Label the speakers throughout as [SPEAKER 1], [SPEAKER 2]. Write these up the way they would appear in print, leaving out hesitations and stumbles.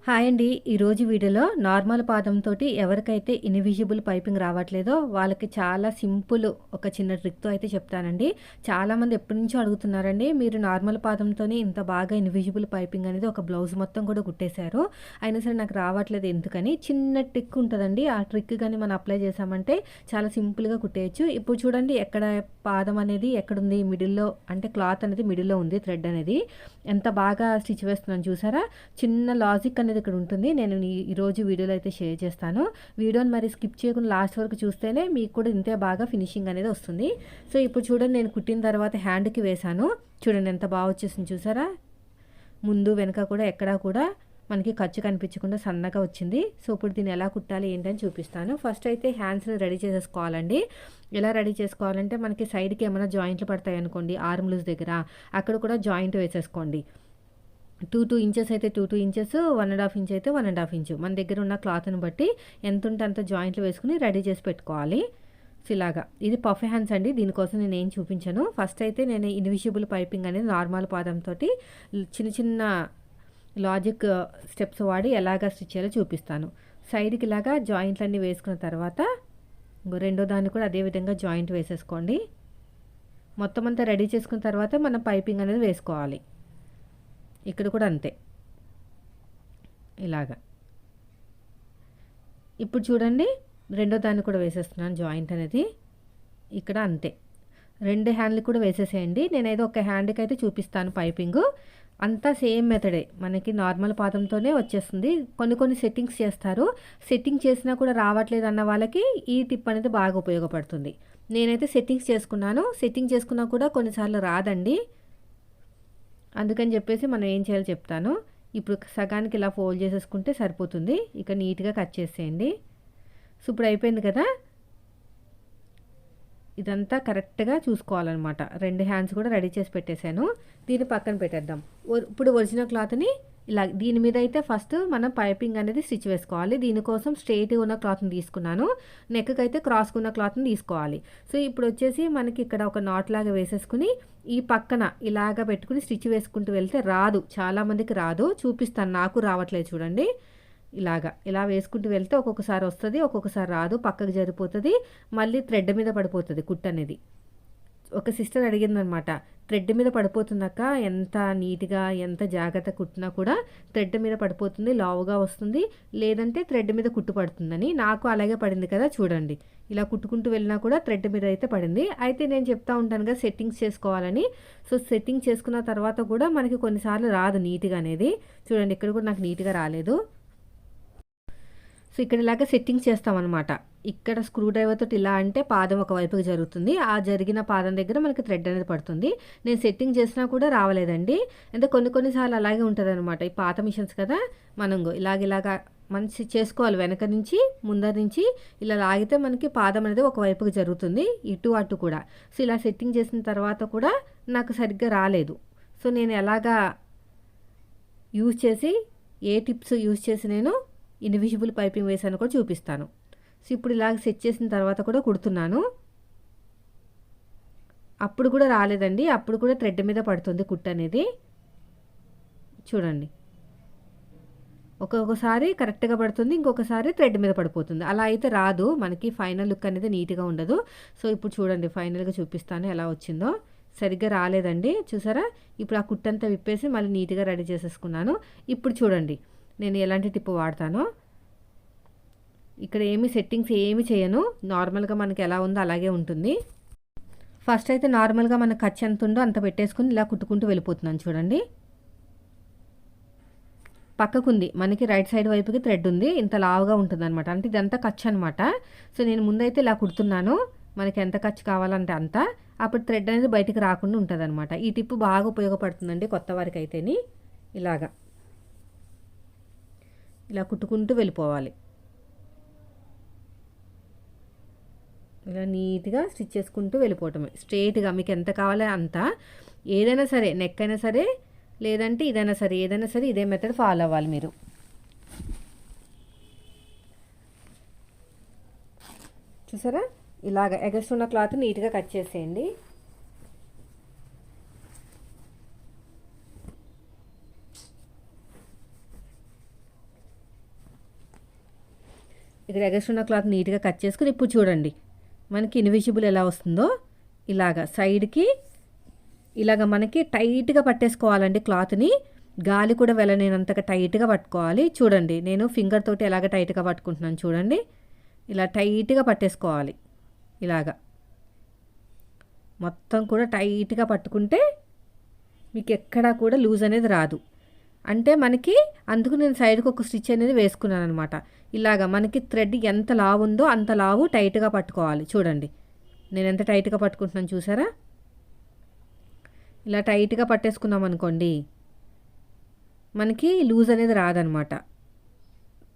[SPEAKER 1] Hi అండి. ఈరోజు వీడియోలో నార్మల్ పాదంతోటి ఎవరికైతే ఇన్విజిబుల్ పైపింగ్ రావట్లేదో వాళ్ళకి చాలా సింపుల్ ఒక చిన్న ట్రిక్‌తో అయితే చెప్తానండి. చాలామంది ఎప్పటినుంచో అడుగుతున్నారండి. మీరు నార్మల్ పాదంతోనే ఇంత బాగా ఇన్విజిబుల్ పైపింగ్ అనేది ఒక బ్లౌజ్ మొత్తం కూడా కుట్టేశారు. అయినా సరే నాకు రావట్లేదు ఎందుకని. చిన్న ట్రిక్ ఉంటదండి. ఆ ట్రిక్ గాని మనం అప్లై చేశామంటే చాలా సింపుల్‌గా కుట్టేయొచ్చు. ఇప్పుడు చూడండి ఎక్కడ పాదం అనేది ఎక్కడుంది మిడిల్‌లో అంటే క్లాత్ అనేది మిడిల్‌లో ఉంది థ్రెడ్ అనేది. ఎంత బాగా స్టిచ్ వేస్తున్నాను చూసారా? చిన్న లాజిక్ అనేది ఇక్కడ ఉంటుంది. నేను ఈరోజు వీడియోలో అయితే షేర్ చేస్తాను. వీడియోని మరి స్కిప్ చేయకుండా లాస్ట్ వరకు చూస్తేనే మీకు కూడా ఇంతే బాగా ఫినిషింగ్ అనేది వస్తుంది. సో ఇప్పుడు చూడండి నేను కుట్టిన తర్వాత హ్యాండ్కి వేశాను. చూడండి ఎంత బాగా వచ్చేసింది చూసారా? ముందు వెనక కూడా ఎక్కడా కూడా మనకి ఖర్చు కనిపించకుండా సన్నగా వచ్చింది. సో ఇప్పుడు దీన్ని ఎలా కుట్టాలి ఏంటని చూపిస్తాను. ఫస్ట్ అయితే హ్యాండ్స్ని రెడీ చేసేసుకోవాలండి. ఎలా రెడీ చేసుకోవాలంటే మనకి సైడ్కి ఏమైనా జాయింట్లు పడతాయి అనుకోండి ఆర్మ్ లూజ్ దగ్గర, అక్కడ కూడా జాయింట్ వేసేసుకోండి. 2 ఇంచెస్ అయితే 2 ఇంచెస్, 1.5 ఇంచ్ అయితే 1.5 ఇంచ్ మన దగ్గర ఉన్న క్లాత్ని బట్టి ఎంత ఉంటే అంత జాయింట్లు వేసుకుని రెడీ చేసి పెట్టుకోవాలి. సో ఇలాగా ఇది పఫ్ హ్యాండ్స్ అండి. దీనికోసం నేను ఏం చూపించాను. ఫస్ట్ అయితే నేను ఇన్విజిబుల్ పైపింగ్ అనేది నార్మల్ పాదంతో చిన్న చిన్న లాజిక్ స్టెప్స్ వాడి ఎలాగా స్టిచ్ చేయాలో చూపిస్తాను. సైడ్కి ఇలాగా జాయింట్లన్నీ వేసుకున్న తర్వాత రెండో దాన్ని కూడా అదేవిధంగా జాయింట్ వేసేసుకోండి. మొత్తం అంతా రెడీ చేసుకున్న తర్వాత మనం పైపింగ్ అనేది వేసుకోవాలి. ఇక్కడ కూడా అంతే ఇలాగా. ఇప్పుడు చూడండి రెండో దాన్ని కూడా వేసేస్తున్నాను జాయింట్ అనేది. ఇక్కడ అంతే రెండు హ్యాండ్లు కూడా వేసేసేయండి. నేనైతే ఒక హ్యాండ్కి అయితే చూపిస్తాను పైపింగ్. అంతా సేమ్ మెథడే మనకి నార్మల్ పాదంతోనే వచ్చేస్తుంది. కొన్ని సెట్టింగ్స్ చేస్తారు. సెట్టింగ్ చేసినా కూడా రావట్లేదు అన్న వాళ్ళకి ఈ టిప్ అనేది బాగా ఉపయోగపడుతుంది. నేనైతే సెట్టింగ్స్ చేసుకున్నాను. సెట్టింగ్ చేసుకున్నా కూడా కొన్నిసార్లు రాదండి. అందుకని చెప్పేసి మనం ఏం చేయాలో చెప్తాను. ఇప్పుడు సగానికి ఇలా ఫోల్డ్ చేసేసుకుంటే సరిపోతుంది. ఇక నీట్గా కట్ చేసేయండి. సో ఇప్పుడు అయిపోయింది కదా. ఇదంతా కరెక్ట్గా చూసుకోవాలన్నమాట. రెండు హ్యాండ్స్ కూడా రెడీ చేసి పెట్టేశాను. దీన్ని పక్కన పెట్టేద్దాం. ఇప్పుడు ఒరిజినల్ క్లాత్ని ఇలా దీని మీద అయితే ఫస్ట్ మనం పైపింగ్ అనేది స్టిచ్ వేసుకోవాలి. దీనికోసం స్ట్రైట్గా ఉన్న క్లాత్ని తీసుకున్నాను. నెక్కి అయితే క్రాస్గా ఉన్న క్లాత్ని తీసుకోవాలి. సో ఇప్పుడు వచ్చేసి మనకి ఇక్కడ ఒక నాట్ లాగా వేసేసుకుని ఈ పక్కన ఇలాగా పెట్టుకుని స్టిచ్ వేసుకుంటూ వెళ్తే రాదు, చాలామందికి రాదు. చూపిస్తాను, నాకు రావట్లేదు చూడండి. ఇలా వేసుకుంటూ వెళ్తే ఒక్కొక్కసారి వస్తుంది, ఒక్కొక్కసారి రాదు, పక్కకు జరిపోతుంది, మళ్ళీ థ్రెడ్ మీద పడిపోతుంది కుట్టు అనేది. ఒక సిస్టర్ అడిగిందనమాట, థ్రెడ్ మీద పడిపోతుందక్క, ఎంత నీట్గా ఎంత జాగ్రత్త కుట్టినా కూడా థ్రెడ్ మీద పడిపోతుంది, లావుగా వస్తుంది, లేదంటే థ్రెడ్ మీద కుట్టు పడుతుందని. నాకు అలాగే పడింది కదా చూడండి. ఇలా కుట్టుకుంటూ వెళ్ళినా కూడా థ్రెడ్ మీద అయితే పడింది. అయితే నేను చెప్తా ఉంటాను కదా సెట్టింగ్స్ చేసుకోవాలని. సో సెట్టింగ్ చేసుకున్న తర్వాత కూడా మనకి కొన్నిసార్లు రాదు నీట్గా అనేది. చూడండి ఇక్కడ కూడా నాకు నీట్గా రాలేదు. సో ఇక్కడ ఇలాగ సెట్టింగ్స్ చేస్తామన్నమాట. ఇక్కడ స్క్రూ డ్రైవర్ తోటి ఇలా అంటే పాదం ఒకవైపుకి జరుగుతుంది. ఆ జరిగిన పాదం దగ్గర మనకి థ్రెడ్ అనేది పడుతుంది. నేను సెట్టింగ్ చేసినా కూడా రావలేదండి. అంటే కొన్నిసార్లు అలాగే ఉంటుంది అనమాట. ఈ పాత మిషన్స్ కదా, మనం ఇలాగా మంచి చేసుకోవాలి. వెనక నుంచి ముందర నుంచి ఇలా లాగితే మనకి పాదం అనేది ఒకవైపుకి జరుగుతుంది, ఇటు అటు కూడా. సో ఇలా సెట్టింగ్ చేసిన తర్వాత కూడా నాకు సరిగ్గా రాలేదు. సో నేను ఎలాగా యూజ్ చేసి ఏ టిప్స్ యూజ్ చేసి నేను ఇన్విజిబుల్ పైపింగ్ వేసాను కూడా చూపిస్తాను. సో ఇప్పుడు ఇలాగ సెట్ చేసిన తర్వాత కూడా కుడుతున్నాను. అప్పుడు కూడా రాలేదండి. అప్పుడు కూడా థ్రెడ్ మీద పడుతుంది కుట్టు అనేది. చూడండి ఒక్కొక్కసారి కరెక్ట్గా పడుతుంది, ఇంకొకసారి థ్రెడ్ మీద పడిపోతుంది. అలా అయితే రాదు, మనకి ఫైనల్ లుక్ అనేది నీట్గా ఉండదు. సో ఇప్పుడు చూడండి ఫైనల్గా చూపిస్తాను ఎలా వచ్చిందో. సరిగ్గా రాలేదండి చూసారా. ఇప్పుడు ఆ కుట్టంతా విప్పేసి మళ్ళీ నీట్గా రెడీ చేసేసుకున్నాను. ఇప్పుడు చూడండి నేను ఎలాంటి టిప్ వాడతానో. ఇక్కడ ఏమి సెట్టింగ్స్ ఏమి చేయను, నార్మల్గా మనకి ఎలా ఉందో అలాగే ఉంటుంది. ఫస్ట్ అయితే నార్మల్గా మనకు ఖర్చు ఎంత ఉందో అంత పెట్టేసుకుని ఇలా కుట్టుకుంటూ వెళ్ళిపోతున్నాను చూడండి. పక్కకుంది మనకి రైట్ సైడ్ వైపుకి థ్రెడ్ ఉంది, ఇంత లావుగా ఉంటుంది అనమాట. అంటే ఇదంతా ఖర్చు అనమాట. సో నేను ముందైతే ఇలా కుడుతున్నాను, మనకి ఎంత ఖర్చు కావాలంటే అంత. అప్పుడు థ్రెడ్ అనేది బయటికి రాకుండా ఉంటుంది అనమాట. ఈ టిప్ బాగా ఉపయోగపడుతుందండి కొత్త వారికి అయితేని. ఇలా కుట్టుకుంటూ వెళ్ళిపోవాలి. ఇలా నీట్గా స్టిచ్ చేసుకుంటూ వెళ్ళిపోవటమే స్ట్రైట్గా. మీకు ఎంత కావాలో అంత, ఏదైనా సరే నెక్ అయినా సరే లేదంటే ఏదైనా సరే ఇదే మెథడ్ ఫాలో అవ్వాలి మీరు. చూసారా ఇలాగ ఎగస్ట్ ఉన్న క్లాత్ నీట్గా కట్ చేసేయండి. ఇక్కడ ఎగస్ట్రా ఉన్న క్లాత్ నీట్గా కట్ చేసుకుని ఇప్పుడు చూడండి మనకి ఇన్విజిబుల్ ఎలా వస్తుందో ఇలాగా సైడ్కి ఇలాగ మనకి టైట్గా పట్టేసుకోవాలండి క్లాత్ని. గాలి కూడా వెళ్ళలేనంతగా టైట్గా పట్టుకోవాలి. చూడండి నేను ఫింగర్ తోటి ఎలాగ టైట్గా పట్టుకుంటున్నాను చూడండి. ఇలా టైట్గా పట్టేసుకోవాలి. ఇలాగా మొత్తం కూడా టైట్గా పట్టుకుంటే మీకు ఎక్కడా కూడా లూజ్ అనేది రాదు. అంటే మనకి అందుకు నేను సైడ్కి ఒక స్టిచ్ అనేది వేసుకున్నాను అనమాట. ఇలాగ మనకి థ్రెడ్ ఎంత లావు ఉందో అంత లావు టైట్గా పట్టుకోవాలి. చూడండి నేను ఎంత టైట్గా పట్టుకుంటున్నాను చూసారా. ఇలా టైట్గా పట్టేసుకున్నాం అనుకోండి మనకి లూజ్ అనేది రాదనమాట.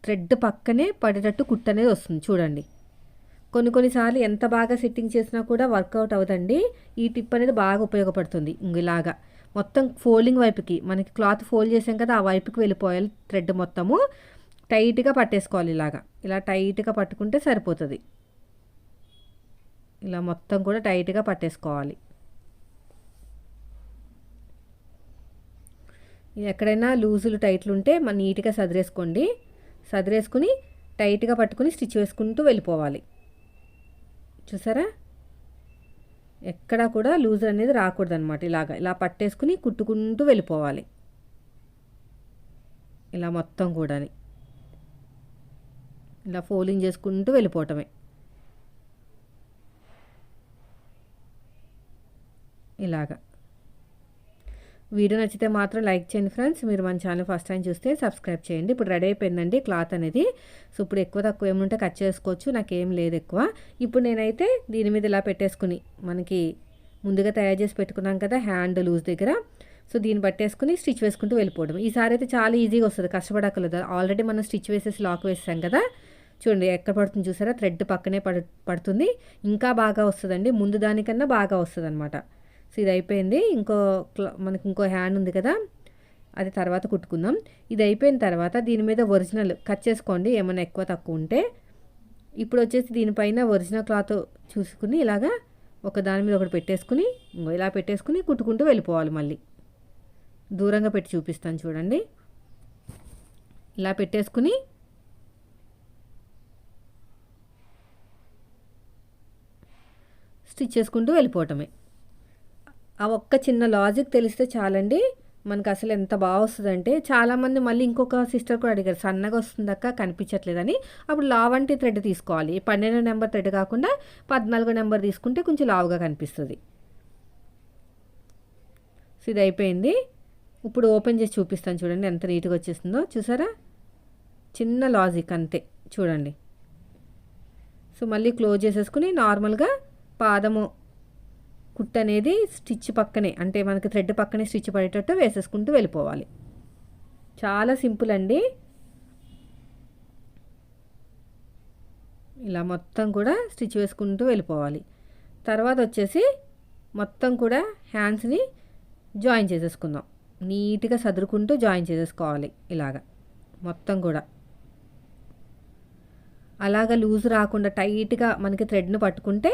[SPEAKER 1] థ్రెడ్ పక్కనే పడేటట్టు కుట్టు అనేది వస్తుంది చూడండి. కొన్నిసార్లు ఎంత బాగా సెట్టింగ్ చేసినా కూడా వర్కౌట్ అవుతుంది. ఈ టిప్ అనేది బాగా ఉపయోగపడుతుంది. ఇలాగా మొత్తం ఫోల్డింగ్ వైపుకి మనకి క్లాత్ ఫోల్డ్ చేసాం కదా ఆ వైపుకి వెళ్ళిపోయాలి. థ్రెడ్ మొత్తము టైట్గా పట్టేసుకోవాలి. ఇలా టైట్గా పట్టుకుంటే సరిపోతుంది. ఇలా మొత్తం కూడా టైట్గా పట్టేసుకోవాలి. ఎక్కడైనా లూజులు టైట్లు ఉంటే మన నీట్గా సదిరేసుకోండి. సదిరేసుకుని టైట్గా పట్టుకుని స్టిచ్ వేసుకుంటూ వెళ్ళిపోవాలి. చూసారా ఎక్కడా కూడా లూజ్ అనేది రాకూడదు అనమాట. ఇలా పట్టేసుకుని కుట్టుకుంటూ వెళ్ళిపోవాలి. ఇలా మొత్తం కూడా ఇలా ఫోల్డింగ్ చేసుకుంటూ వెళ్ళిపోవటమే. ఇలాగా వీడియో నచ్చితే మాత్రం లైక్ చేయండి ఫ్రెండ్స్. మీరు మన ఛానల్ ఫస్ట్ టైం చూస్తే సబ్స్క్రైబ్ చేయండి. ఇప్పుడు రెడీ అయిపోయిందండి క్లాత్ అనేది. సో ఇప్పుడు ఎక్కువ తక్కువ ఏముంటే కట్ చేసుకోవచ్చు. నాకేం లేదు ఎక్కువ. ఇప్పుడు నేనైతే దీని మీద ఇలా పెట్టేసుకుని మనకి ముందుగా తయారు చేసి పెట్టుకున్నాం కదా హ్యాండ్ లూజ్ దగ్గర. సో దీన్ని పట్టేసుకుని స్టిచ్ వేసుకుంటూ వెళ్ళిపోవడం. ఈసారి అయితే చాలా ఈజీగా వస్తుంది, కష్టపడక్కర్లేదు. ఆల్రెడీ మనం స్టిచ్ వేసేసి లాక్ వేసాం కదా. చూడండి ఎక్కడ పడుతుంది చూసారా, థ్రెడ్ పక్కనే పడుతుంది. ఇంకా బాగా వస్తుందండి, ముందు దానికన్నా బాగా వస్తుంది అనమాట. సో ఇది అయిపోయింది. మనకి ఇంకో హ్యాండ్ ఉంది కదా, అది తర్వాత కుట్టుకుందాం. ఇది అయిపోయిన తర్వాత దీని మీద ఒరిజినల్ కట్ చేసుకోండి ఏమైనా ఎక్కువ తక్కువ ఉంటే. ఇప్పుడు వచ్చేసి దీనిపైన ఒరిజినల్ క్లాత్ చూసుకుని ఇలాగా ఒక దాని మీద ఒకటి పెట్టేసుకుని ఇలా పెట్టేసుకుని కుట్టుకుంటూ వెళ్ళిపోవాలి. మళ్ళీ దూరంగా పెట్టి చూపిస్తాను చూడండి. ఇలా పెట్టేసుకుని స్టిచ్ చేసుకుంటూ వెళ్ళిపోవటమే. ఆ ఒక్క చిన్న లాజిక్ తెలిస్తే చాలండి మనకు అసలు ఎంత బాగా వస్తుందంటే. చాలామంది మళ్ళీ ఇంకొక సిస్టర్ కూడా అడిగారు సన్నగా వస్తుందక్క కనిపించట్లేదని. అప్పుడు లావంటి థ్రెడ్ తీసుకోవాలి. 12 నెంబర్ థ్రెడ్ కాకుండా 14 నెంబర్ తీసుకుంటే కొంచెం లావుగా కనిపిస్తుంది. సో ఇది అయిపోయింది. ఇప్పుడు ఓపెన్ చేసి చూపిస్తాను చూడండి ఎంత నీట్గా వచ్చేస్తుందో. చూసారా చిన్న లాజిక్ అంతే చూడండి. సో మళ్ళీ క్లోజ్ చేసేసుకుని నార్మల్గా పాదము కుట్టు అనేది స్టిచ్ పక్కనే అంటే మనకి థ్రెడ్ పక్కనే స్టిచ్ పడేటట్టు వేసేసుకుంటూ వెళ్ళిపోవాలి. చాలా సింపుల్ అండి. ఇలా మొత్తం కూడా స్టిచ్ వేసుకుంటూ వెళ్ళిపోవాలి. తర్వాత వచ్చేసి మొత్తం కూడా హ్యాండ్స్ని జాయిన్ చేసేసుకుందాం. నీట్గా సదురుకుంటూ జాయిన్ చేసేసుకోవాలి. ఇలాగా మొత్తం కూడా అలాగా లూజ్ రాకుండా టైట్గా మనకి థ్రెడ్ను పట్టుకుంటే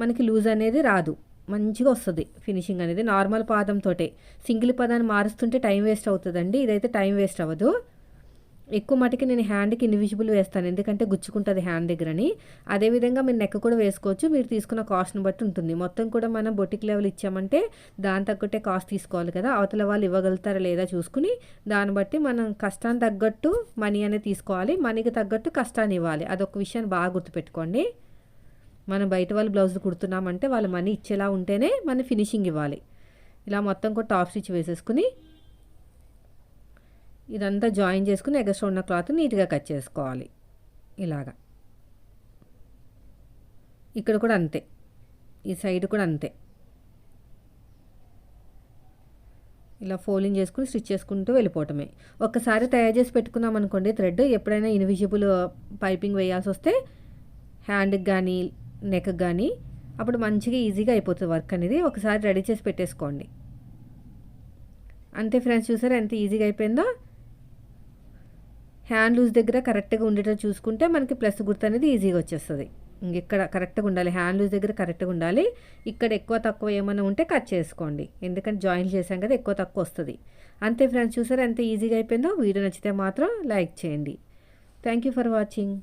[SPEAKER 1] మనకి లూజ్ అనేది రాదు, మంచిగా వస్తుంది ఫినిషింగ్ అనేది. నార్మల్ పాదంతో సింగిల్ పదాన్ని మారుస్తుంటే టైం వేస్ట్ అవుతుందండి. ఇదైతే టైం వేస్ట్ అవ్వదు. ఎక్కువ మటుకి నేను హ్యాండ్కి ఇన్విజిబుల్ వేస్తాను ఎందుకంటే గుచ్చుకుంటుంది హ్యాండ్ దగ్గరని. అదేవిధంగా మీరు నెక్ కూడా వేసుకోవచ్చు, మీరు తీసుకున్న కాస్ట్ని బట్టి ఉంటుంది. మొత్తం కూడా మనం బొటిక్ లెవెల్ ఇచ్చామంటే దాని తగ్గట్టే కాస్ట్ తీసుకోవాలి కదా. అవతల వాళ్ళు ఇవ్వగలుగుతారా లేదా చూసుకుని దాన్ని బట్టి మనం కష్టాన్ని తగ్గట్టు మనీ అనేది తీసుకోవాలి, మనీకి తగ్గట్టు కష్టాన్ని ఇవ్వాలి. అదొక విషయాన్ని బాగా గుర్తుపెట్టుకోండి. మనం బయట వాళ్ళు బ్లౌజులు కుడుతున్నామంటే వాళ్ళ మనీ ఇచ్చేలా ఉంటేనే మనం ఫినిషింగ్ ఇవ్వాలి. ఇలా మొత్తం కూడా టాప్ స్టిచ్ వేసేసుకుని ఇదంతా జాయిన్ చేసుకుని ఎగస్ట్రా ఉన్న క్లాత్ నీట్గా కట్ చేసుకోవాలి. ఇలాగా ఇక్కడ కూడా అంతే, ఈ సైడ్ కూడా అంతే. ఇలా ఫోల్డింగ్ చేసుకుని స్టిచ్ చేసుకుంటూ వెళ్ళిపోవటమే. ఒక్కసారి తయారు చేసి పెట్టుకున్నాం అనుకోండి థ్రెడ్, ఎప్పుడైనా ఇన్విజిబుల్ పైపింగ్ వేయాల్సి వస్తే హ్యాండ్కి కానీ నెక్ కానీ అప్పుడు మంచిగా ఈజీగా అయిపోతుంది వర్క్ అనేది. ఒకసారి రెడీ చేసి పెట్టేసుకోండి అంతే ఫ్రెండ్స్. చూసారా ఎంత ఈజీగా అయిపోయిందో. హ్యాండ్ లూజ్ దగ్గర కరెక్ట్గా ఉండేటట్టు చూసుకుంటే మనకి ప్లస్ గుర్తు అనేది ఈజీగా వచ్చేస్తుంది. ఇక్కడ కరెక్ట్గా ఉండాలి, హ్యాండ్ లూజ్ దగ్గర కరెక్ట్గా ఉండాలి. ఇక్కడ ఎక్కువ తక్కువ ఏమైనా ఉంటే కట్ చేసుకోండి, ఎందుకంటే జాయిన్ చేసాం కదా ఎక్కువ తక్కువ వస్తుంది. అంతే ఫ్రెండ్స్, చూసారా ఎంత ఈజీగా అయిపోయిందో. వీడియో నచ్చితే మాత్రం లైక్ చేయండి. Thank you for watching.